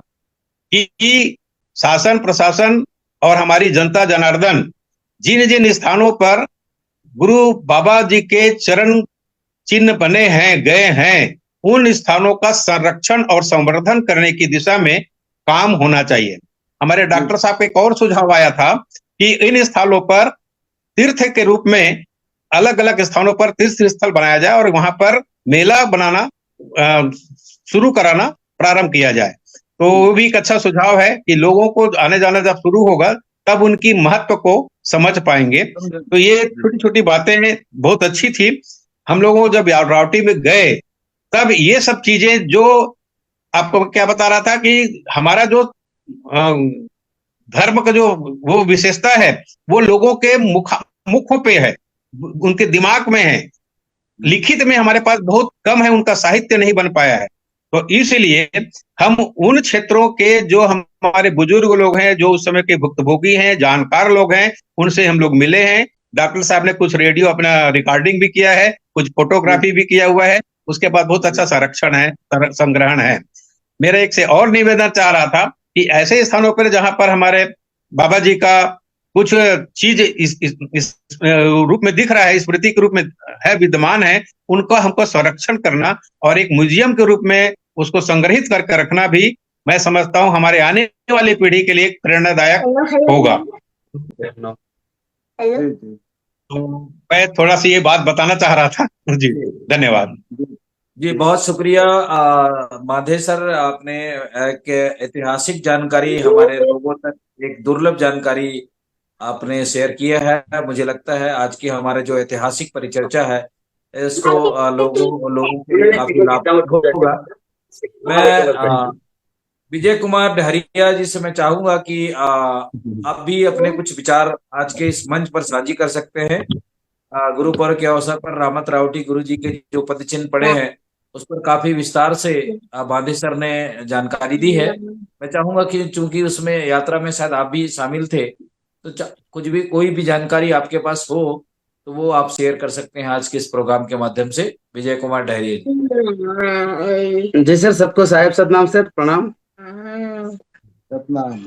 कि शासन प्रशासन और हमारी जनता जनार्दन जिन जिन स्थानों पर गुरु बाबा जी के चरण चिन्ह बने हैं, गए हैं, उन स्थानों का संरक्षण और संवर्धन करने की दिशा में काम होना चाहिए। हमारे डॉक्टर साहब का एक और सुझाव आया था कि इन स्थलों पर तीर्थ के रूप में अलग अलग स्थानों पर तीर्थ स्थल बनाया जाए और वहां पर मेला बनाना शुरू कराना प्रारंभ किया जाए। तो वो भी एक अच्छा सुझाव है कि लोगों को आने जाना जब शुरू होगा तब उनकी महत्व को समझ पाएंगे। तो ये छोटी छोटी बातें बहुत अच्छी थी। हम लोगों जब रावटी में गए तब ये सब चीजें जो आपको क्या बता रहा था कि हमारा जो धर्म का जो वो विशेषता है वो लोगों के मुखों पे है, उनके दिमाग में है, लिखित में हमारे पास बहुत कम है, उनका साहित्य नहीं बन पाया है। तो इसलिए हम उन क्षेत्रों के जो हमारे बुजुर्ग लोग हैं, जो उस समय के भुक्तभोगी हैं, जानकार लोग हैं, उनसे हम लोग मिले हैं। डॉक्टर साहब ने कुछ रेडियो अपना रिकॉर्डिंग भी किया है, कुछ फोटोग्राफी भी किया हुआ है। उसके बाद बहुत अच्छा संरक्षण है, संग्रहण है। मेरा एक से और निवेदन चाह रहा था कि ऐसे स्थानों पर जहां पर हमारे बाबा जी का कुछ चीज इस रूप में दिख रहा है, स्मृति के रूप में है, विद्यमान है, उनका हमको संरक्षण करना और एक म्यूजियम के रूप में उसको संग्रहित करके रखना भी मैं समझता हूं हमारे आने वाली पीढ़ी के लिए एक प्रेरणादायक होगा। तो मैं थोड़ा सी ये बात बताना चाह रहा था जी। धन्यवाद जी, बहुत शुक्रिया माधे सर, आपने एक ऐतिहासिक जानकारी हमारे लोगों तक, एक दुर्लभ जानकारी आपने शेयर किया है। मुझे लगता है आज की हमारे जो ऐतिहासिक परिचर्चा है इसको लोगों के लिए काफी लाभप्रद होगा। मैं विजय कुमार डहरिया जी से मैं चाहूंगा कि आप भी अपने कुछ विचार आज के इस मंच पर साझी कर सकते हैं। गुरु पर्व के अवसर पर रामत रावटी गुरु जी के जो पदचिन्ह पड़े हैं उस पर काफी विस्तार से बांधे सर ने जानकारी दी है। मैं चाहूंगा कि चूंकि उसमें यात्रा में शायद आप भी शामिल थे, तो कुछ भी कोई भी जानकारी आपके पास हो तो वो आप शेयर कर सकते हैं आज के इस प्रोग्राम के माध्यम से। विजय कुमार डहरिया जी। जी सर, सबको साहेब सतनाम सर, प्रणाम। सतनाम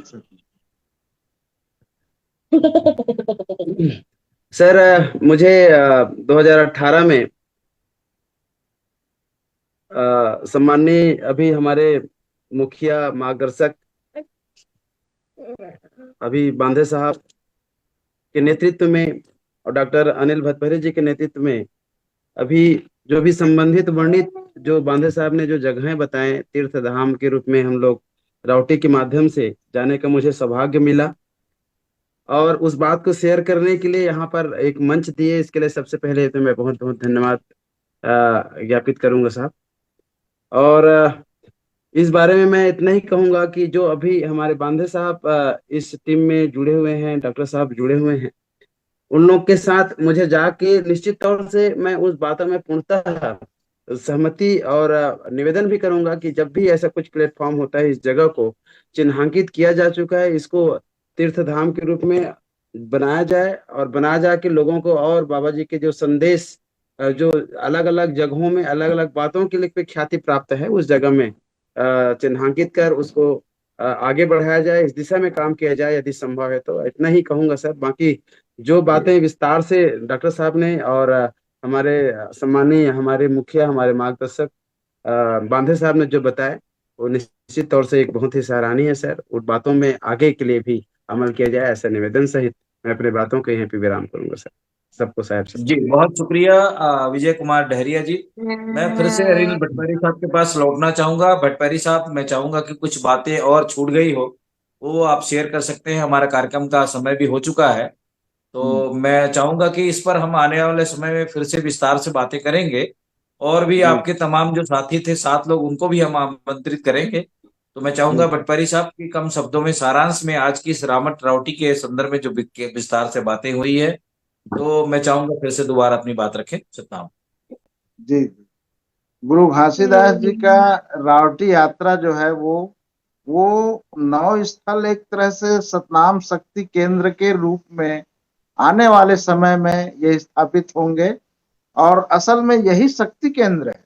सर, मुझे 2018 में सम्माननीय अभी हमारे मुखिया मार्गदर्शक अभी बांधे साहब के नेतृत्व में और डॉक्टर अनिल भतभरे जी के नेतृत्व में अभी जो भी संबंधित वर्णित जो बांधे साहब ने जो जगहें बताएं तीर्थ धाम के रूप में हम लोग रावटी के माध्यम से जाने का मुझे सौभाग्य मिला और उस बात को शेयर करने के लिए यहाँ पर एक मंच दिए, इसके लिए सबसे पहले तो मैं बहुत बहुत धन्यवाद ज्ञापित करूंगा साहब। और इस बारे में मैं इतना ही कहूंगा कि जो अभी हमारे बांधे साहब इस टीम में जुड़े हुए हैं, डॉक्टर साहब जुड़े हुए हैं, उन लोग के साथ मुझे जाके निश्चित तौर से मैं उस बातों में पूर्णतः सहमति और निवेदन भी करूंगा कि जब भी ऐसा कुछ प्लेटफॉर्म होता है, इस जगह को चिन्हांकित किया जा चुका है, इसको तीर्थ धाम के रूप में बनाया जाए और बनाया जाए कि लोगों को और बाबा जी के जो संदेश जो अलग अलग जगहों में अलग अलग बातों के लिए ख्याति प्राप्त है, उस जगह में चिन्हांकित कर उसको आगे बढ़ाया जाए, इस दिशा में काम किया जाए यदि संभव है। तो इतना ही कहूंगा सर। बाकी जो बातें विस्तार से डॉक्टर साहब ने और हमारे सम्मानीय हमारे मुखिया हमारे मार्गदर्शक बांधे साहब ने जो बताया वो निश्चित तौर से एक बहुत ही सराहनीय है सर। उन बातों में आगे के लिए भी अमल किया जाए, ऐसा निवेदन सहित मैं अपने बातों को यहीं पे विराम करूंगा सर। सबको साहब जी, बहुत शुक्रिया विजय कुमार डहरिया जी। मैं फिर से अनिल भट्टपैरी साहब के पास लौटना चाहूंगा। भट्टपैरी साहब, मैं चाहूंगा कि कुछ बातें और छूट गई हो वो आप शेयर कर सकते हैं। हमारा कार्यक्रम का समय भी हो चुका है, तो मैं चाहूंगा कि इस पर हम आने वाले समय में फिर से विस्तार से बातें करेंगे और भी आपके तमाम जो साथी थे 7 लोग उनको भी हम आमंत्रित करेंगे तो मैं चाहूंगा पटवारी साहब की कम शब्दों में सारांश में आज की इस रामट राउटी के संदर्भ में जो विस्तार से बातें हुई है, तो मैं चाहूंगा फिर से दोबारा अपनी बात रखें सतनाम। जी। गुरु घासीदास जी का रावटी यात्रा जो है वो नौ स्थल एक तरह से सतनाम शक्ति केंद्र के रूप में आने वाले समय में ये स्थापित होंगे, और असल में यही शक्ति केंद्र है।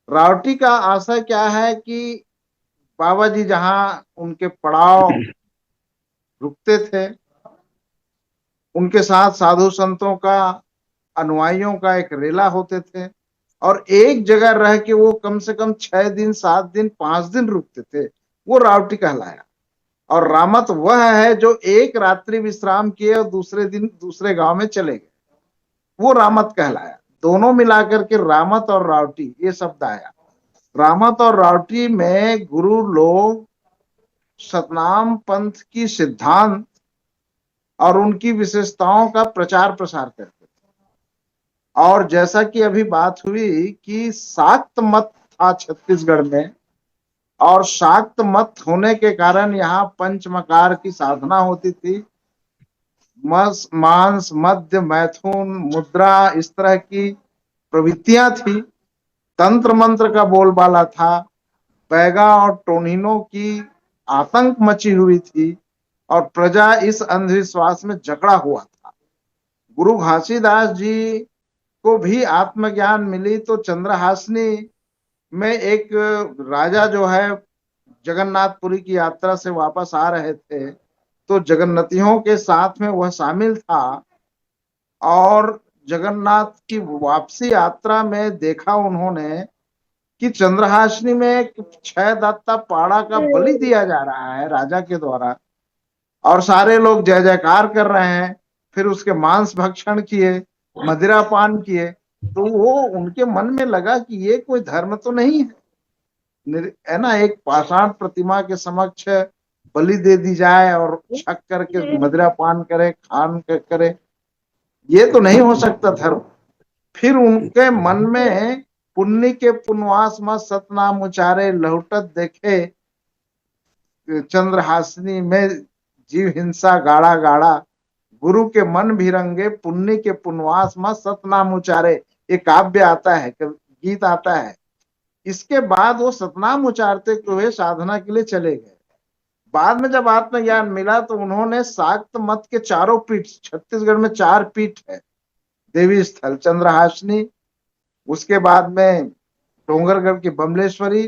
रावटी का आशय क्या है कि बाबा जी जहाँ उनके पड़ाव रुकते थे, उनके साथ साधु संतों का, अनुयायियों का एक रेला होते थे, और एक जगह रह के वो कम से कम 6 दिन 7 दिन 5 दिन रुकते थे, वो रावटी कहलाया। और रामत वह है जो एक रात्रि विश्राम किए और दूसरे दिन दूसरे गांव में चले गए, वो रामत कहलाया। दोनों मिलाकर के रामत और रावटी ये शब्द आया। रामत और रावटी में गुरु लोग सतनाम पंथ की सिद्धांत और उनकी विशेषताओं का प्रचार प्रसार करते थे। और जैसा कि अभी बात हुई कि शाक्त मत था छत्तीसगढ़ में, और शाक्त मत होने के कारण यहाँ पंचमकार की साधना होती थी। मांस मध्य मैथुन मुद्रा इस तरह की प्रवृत्तियां थी। तंत्र मंत्र का बोलबाला था। बैगा और टोनिनो की आतंक मची हुई थी, और प्रजा इस अंधविश्वास में जकड़ा हुआ था। गुरु घासीदास जी को भी आत्मज्ञान मिली तो चंद्रहासनी में एक राजा जो है जगन्नाथपुरी की यात्रा से वापस आ रहे थे, तो जगन्नाथियों के साथ में वह शामिल था, और जगन्नाथ की वापसी यात्रा में देखा उन्होंने कि चंद्रहासनी में एक 6 दाता पाड़ा का बलि दिया जा रहा है राजा के द्वारा, और सारे लोग जय जयकार कर रहे हैं। फिर उसके मांस भक्षण किए, मदिरा पान किए, तो वो उनके मन में लगा कि ये कोई धर्म तो नहीं है ना, एक पाषाण प्रतिमा के समक्ष बलि दे दी जाए और छक करके मदिरा पान करे, खान करे, ये तो नहीं हो सकता धर्म। फिर उनके मन में पुण्य के पुनवास में सतनाम उचारे लहुटत देखे चंद्रहासनी में जीव हिंसा गाड़ा गाड़ा, गुरु के मन भी रंगे पुण्य के पुनवास में सतनाम उचारे, ये काव्य आता है, गीत आता है। इसके बाद वो सतनाम उचारते हुए साधना के लिए चले गए। बाद में जब आत्मज्ञान मिला तो उन्होंने शाक्त मत के चारों पीठ, छत्तीसगढ़ में 4 पीठ है देवी स्थल, चंद्रहासनी, उसके बाद में डोंगरगढ़ की बमलेश्वरी,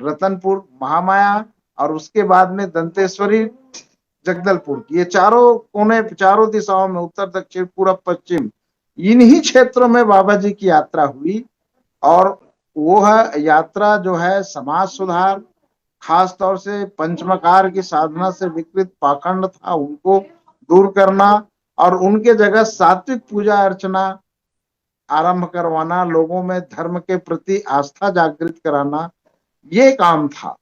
रतनपुर महामाया, और उसके बाद में दंतेश्वरी जगदलपुर की। ये चारों कोने, चारों दिशाओं में, उत्तर दक्षिण पूर्व पश्चिम, इन्हीं क्षेत्रों में बाबा जी की यात्रा हुई। और वो है यात्रा जो है समाज सुधार, खास तौर से पंचमकार की साधना से विकृत पाखंड था उनको दूर करना, और उनके जगह सात्विक पूजा अर्चना आरंभ करवाना, लोगों में धर्म के प्रति आस्था जागृत कराना, ये काम था।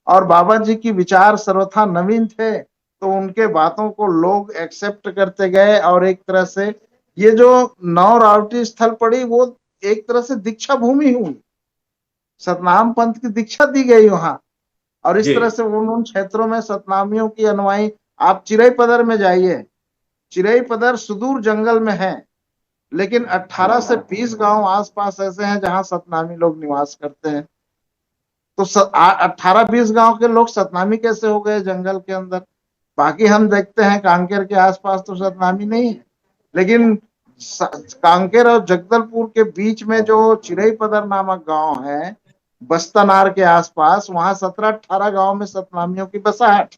और बाबा जी की विचार सर्वथा नवीन थे, तो उनके बातों को लोग एक्सेप्ट करते गए, और एक तरह से ये जो नौ रावटी स्थल पड़ी वो एक तरह से दीक्षा भूमि हुई, सतनाम पंथ की दीक्षा दी गई वहां। और इस तरह से उन क्षेत्रों में सतनामियों की अनुयायी, आप चिरई पदर में जाइए, चिरई पदर सुदूर जंगल में है, लेकिन 18 से 20 गांव आसपास ऐसे हैं जहां सतनामी लोग निवास करते हैं। तो 18-20 गांव के लोग सतनामी कैसे हो गए जंगल के अंदर? बाकी हम देखते हैं कांकेर के आसपास तो सतनामी नहीं है, लेकिन कांकेर और जगदलपुर के बीच में जो चिरई पदर नामक गांव है, बस्तनार के आसपास, वहां 17-18 गांव में सतनामियों की बसाहट,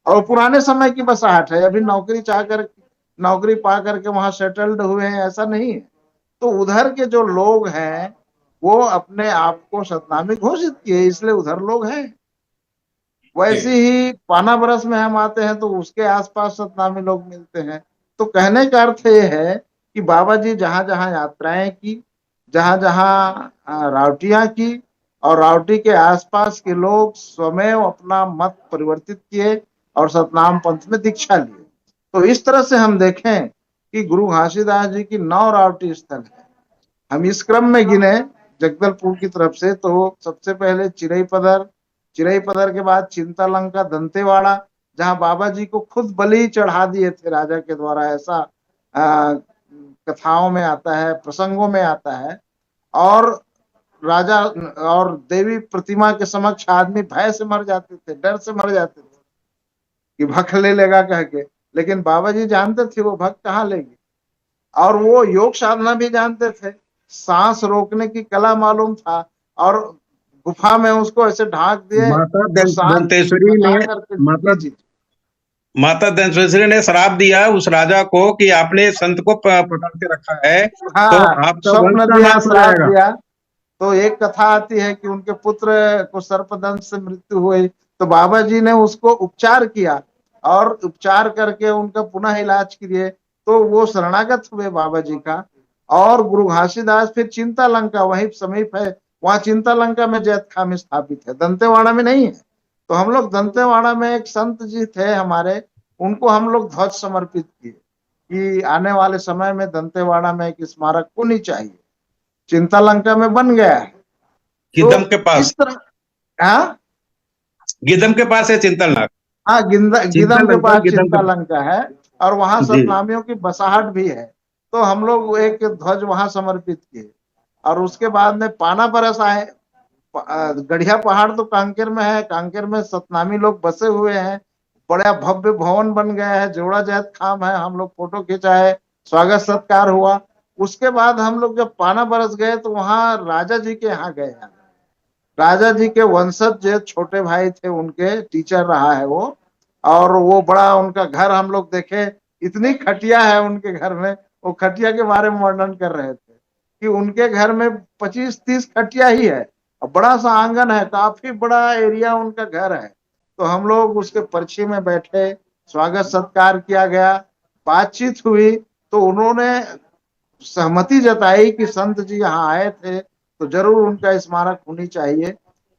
और पुराने समय की बसाहट है। अभी नौकरी पा करके वहां सेटल्ड हुए हैं, ऐसा नहीं है। तो उधर के जो लोग हैं वो अपने आप को सतनामी घोषित किए, इसलिए उधर लोग हैं। वैसे ही पाना बरस में हम आते हैं तो उसके आसपास सतनामी लोग मिलते हैं। तो कहने का अर्थ ये है कि बाबा जी जहां जहां यात्राएं की, जहां जहां रावटियां की, और रावटी के आसपास के लोग स्वयं अपना मत परिवर्तित किए और सतनाम पंथ में दीक्षा लिए। तो इस तरह से हम देखें कि गुरु घासीदास जी की 9 रावटी स्थल है। हम इस क्रम में गिने जगदलपुर की तरफ से, तो सबसे पहले चिरई पदर, चिरईपदर के बाद चिंतालंका, दंतेवाड़ा, जहां बाबा जी को खुद बलि चढ़ा दिए थे राजा के द्वारा, ऐसा कथाओं में आता है, प्रसंगों में आता है। और राजा और देवी प्रतिमा के समक्ष आदमी भय से मर जाते थे, डर से मर जाते थे कि भक्त ले लेगा कह के। लेकिन बाबा जी जानते थे वो भक्त कहाँ लेगी, और वो योग साधना भी जानते थे, सांस रोकने की कला मालूम था, और गुफा में उसको ऐसे ढाक दिए माता तो सांस दंतेश्वरी बचा ने करके। माता जी जी। माता दंतेश्वरी ने श्राप दिया उस राजा को कि आपने संत को पकड़ के रखा है तो हाँ, आपका वंश स्वप्न का दिया, नाश हो श्राप जाएगा। दिया। तो एक कथा आती है कि उनके पुत्र को सर्पदंश से मृत्यु हुई, तो बाबा जी ने उसको उपचार किया, और उपचार करके उनका पुनः इलाज किए, तो वो शरणागत हुए बाबा जी का। और गुरु घासीदास फिर चिंता लंका वही समीप है, वहां चिंता लंका में जैत खाम स्थापित है, दंतेवाड़ा में नहीं है। तो हम लोग दंतेवाड़ा में एक संत जी थे हमारे, उनको हम लोग ध्वज समर्पित किए कि आने वाले समय में दंतेवाड़ा में एक स्मारक होनी चाहिए। चिंता लंका में बन गया है। गिदम तो के पास, इस तरह, हाँ गिदम के पास है चिंतलनाथ। हाँ, गिदम के चिंतलंका पास गिदम चिंता के लंका है, और वहां जी। सतनामियों की बसाहट भी है। तो हम लोग एक ध्वज वहां समर्पित किए, और उसके बाद में पाना परस आए। गढ़िया पहाड़ तो कांकेर में है, कांकेर में सतनामी लोग बसे हुए हैं, बड़ा भव्य भवन बन गया है, जोड़ा जैत खाम है, हम लोग फोटो खिंचाए, स्वागत सत्कार हुआ। उसके बाद हम लोग जब पाना बरस गए तो वहां राजा जी के यहाँ गए। राजा जी के वंशज जो छोटे भाई थे उनके टीचर रहा है वो, और वो बड़ा उनका घर हम लोग देखे, इतनी खटिया है उनके घर में। वो खटिया के बारे में वर्णन कर रहे थे कि उनके घर में 25-30 खटिया ही है, और बड़ा सा आंगन है, काफी बड़ा एरिया उनका घर है। तो हम लोग उसके पर्ची में बैठे, स्वागत सत्कार किया गया, बातचीत हुई। तो उन्होंने सहमति जताई कि संत जी यहाँ आए थे तो जरूर उनका स्मारक होनी चाहिए।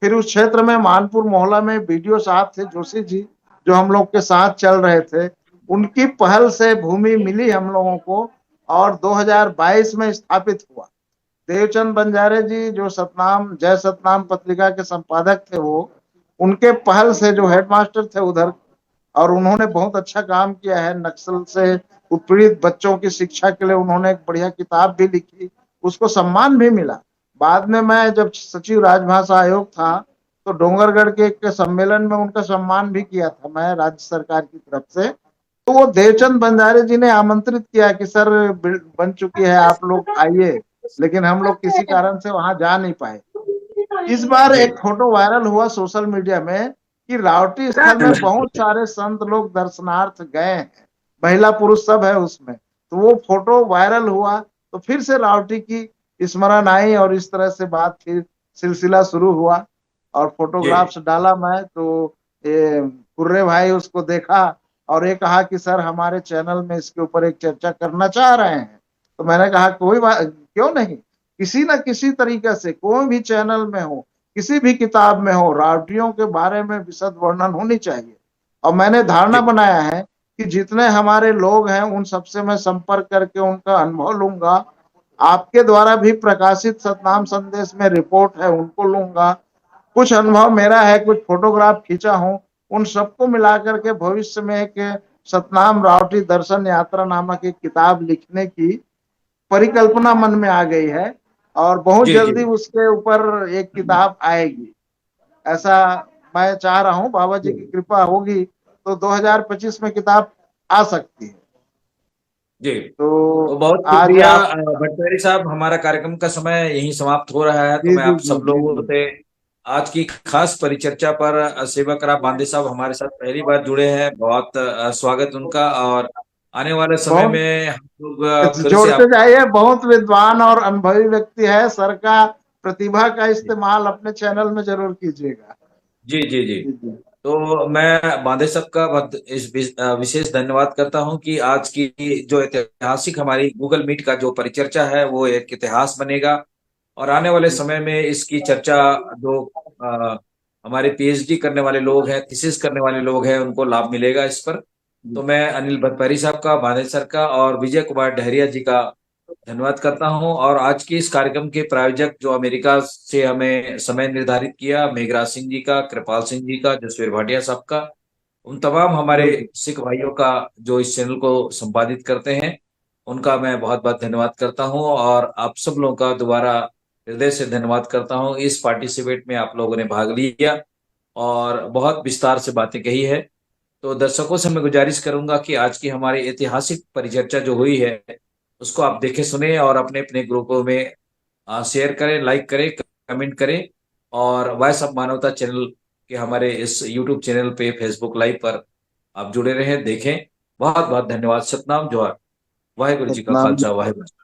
फिर उस क्षेत्र में मानपुर मोहल्ला में बीडीओ साहब थे जोशी जी, जो हम लोग के साथ चल रहे थे, उनकी पहल से भूमि मिली हम लोगों को, और 2022 में स्थापित हुआ। देवचंद बंजारे जी जो सतनाम जय सतनाम पत्रिका के संपादक थे, वो उनके पहल से जो हेडमास्टर थे उधर, और उन्होंने बहुत अच्छा काम किया है। नक्सल से उत्पीड़ित बच्चों की शिक्षा के लिए उन्होंने एक बढ़िया किताब भी लिखी, उसको सम्मान भी मिला। बाद में मैं जब सचिव राजभाषा आयोग था तो डोंगरगढ़ के एक सम्मेलन में उनका सम्मान भी किया था मैं राज्य सरकार की तरफ से। तो वो देवचंद बंजारे जी ने आमंत्रित किया कि सर बन चुकी है, आप लोग आइए, लेकिन हम लोग किसी कारण से वहां जा नहीं पाए। इस बार जी एक फोटो वायरल हुआ सोशल मीडिया में कि रावटी स्थल में बहुत सारे संत लोग दर्शनार्थ गए हैं, महिला पुरुष सब है उसमें। तो वो फोटो वायरल हुआ, तो फिर से रावटी की स्मरण आई, और इस तरह से बात फिर सिलसिला शुरू हुआ, और जी फोटोग्राफ्स डाला मैं। तो ये कुर्रे भाई उसको देखा, और ये कहा कि सर हमारे चैनल में इसके ऊपर एक चर्चा करना चाह रहे हैं। तो मैंने कहा कोई बात, क्यों नहीं, किसी न किसी तरीके से कोई भी चैनल में हो, किसी भी किताब में हो, रावटियों के बारे में विशद वर्णन होनी चाहिए। और मैंने धारणा जी बनाया है कि जितने हमारे लोग हैं उन सबसे मैं संपर्क करके उनका अनुभव लूंगा। आपके द्वारा भी प्रकाशित सतनाम संदेश में रिपोर्ट है, उनको लूंगा। कुछ अनुभव मेरा है, कुछ फोटोग्राफ खींचा हूं, उन सबको मिलाकर के भविष्य में एक सतनाम रावटी दर्शन यात्रा नामक एक किताब लिखने की परिकल्पना मन में आ गई है, और बहुत जी जी जल्दी उसके ऊपर एक किताब आएगी, ऐसा मैं चाह रहा हूँ। बाबा जी की कृपा होगी तो 2025 में किताब आ सकती है। जी। तो तो बहुत आज शुक्रिया आप, भट्टाचार्य साहब, हमारा कार्यक्रम का समय यहीं समाप्त हो रहा है, तो जी मैं जी आप जी सब जी लोगों जी से आज की खास परिचर्चा पर सेवकराव बांदे साहब हमारे साथ पहली बार जुड़े हैं, बहुत स्वागत उनका। और आने वाले समय बहुत में हम लोग फिर से जोड़ते आप। जाइए, बहुत विद्वान और अनुभवी व्यक्ति है, सर का प्रतिभा का इस्तेमाल अपने चैनल में जरूर कीजिएगा। जी जी जी। जी जी तो मैं बांदे साहब का विशेष धन्यवाद करता हूं कि आज की जो ऐतिहासिक हमारी गूगल मीट का जो परिचर्चा है वो एक इतिहास बनेगा, और आने वाले समय में इसकी चर्चा जो अ, हमारे पीएचडी करने वाले लोग हैं, थीसिस करने वाले लोग हैं, उनको लाभ मिलेगा इस पर। जी तो मैं अनिल भतपरी साहब का, बांदे सर का और विजय कुमार डहरिया जी का धन्यवाद करता हूं। और आज के इस कार्यक्रम के प्रायोजक जो अमेरिका से हमें समय निर्धारित किया, मेघराज सिंह जी का, कृपाल सिंह जी का, जसवीर भाटिया साहब का, उन तमाम हमारे बिल्कुल। सिख भाइयों का जो इस चैनल को संपादित करते हैं, उनका मैं बहुत बहुत धन्यवाद करता हूं। और आप सब लोगों का दोबारा हृदय से धन्यवाद करता हूं। इस पार्टिसिपेट में आप लोगों ने भाग लिया और बहुत विस्तार से बातें कही है। तो दर्शकों से मैं गुजारिश करूंगा कि आज की हमारी ऐतिहासिक परिचर्चा जो हुई है, उसको आप देखें, सुने और अपने अपने ग्रुपों में शेयर करें, लाइक करें, कमेंट करें। और वॉइस ऑफ मानवता चैनल के हमारे इस यूट्यूब चैनल पे, फेसबुक लाइव पर आप जुड़े रहें, देखें। बहुत बहुत धन्यवाद। सतनाम जोहार। वाहेगुरु जी का सतनाम। खालसा, वाहेगुरु।